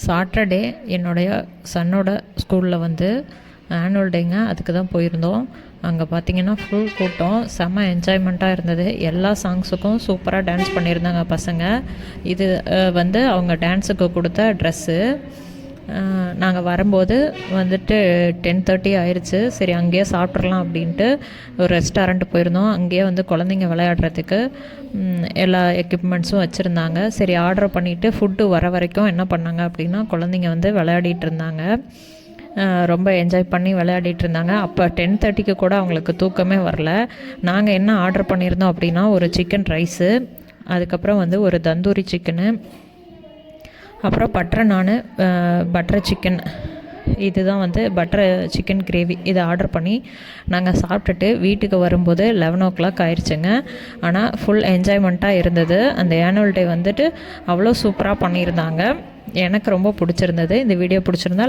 Saturday என்னுடைய சன்னோட ஸ்கூலில் வந்து ஆனுவல் டேங்க, அதுக்கு தான் போயிருந்தோம். அங்கே பார்த்திங்கன்னா ஃபுல் கூட்டம், செம்ம என்ஜாய்மெண்ட்டாக இருந்தது. எல்லா சாங்ஸுக்கும் சூப்பராக டான்ஸ் பண்ணியிருந்தாங்க பசங்க. இது வந்து அவங்க டான்ஸுக்கு கொடுத்த ட்ரெஸ்ஸு. நாங்கள் வரும்போது வந்துட்டு 10:30 ஆயிடுச்சு. சரி அங்கேயே சாப்பிட்றலாம் அப்படின்ட்டு ஒரு ரெஸ்டாரண்ட் போயிருந்தோம். அங்கேயே வந்து குழந்தைங்க விளையாடுறதுக்கு எல்லா எக்யூப்மெண்ட்ஸும் வச்சுருந்தாங்க. சரி ஆர்டர் பண்ணிவிட்டு ஃபுட்டு வர வரைக்கும் என்ன பண்ணாங்க அப்படின்னா, குழந்தைங்க வந்து விளையாடிட்டு இருந்தாங்க. ரொம்ப என்ஜாய் பண்ணி விளையாடிட்டு இருந்தாங்க. அப்போ 10:30க்கு கூட அவங்களுக்கு தூக்கமே வரல. நாங்கள் என்ன ஆர்டர் பண்ணியிருந்தோம் அப்படின்னா, ஒரு சிக்கன் ரைஸு, அதுக்கப்புறம் வந்து ஒரு தந்தூரி சிக்கனு, அப்புறம் பட்டர் நானு, பட்டர் சிக்கன், இதுதான் வந்து பட்டர் சிக்கன் கிரேவி. இதை ஆர்டர் பண்ணி நாங்கள் சாப்பிட்டுட்டு வீட்டுக்கு வரும்போது 11 o'clock ஆயிடுச்சுங்க. ஆனால் ஃபுல் என்ஜாய்மெண்ட்டாக இருந்தது. அந்த ஆனுவல் டே வந்துட்டு அவ்வளோ சூப்பராக பண்ணியிருந்தாங்க. எனக்கு ரொம்ப பிடிச்சிருந்தது. இந்த வீடியோ பிடிச்சிருந்தா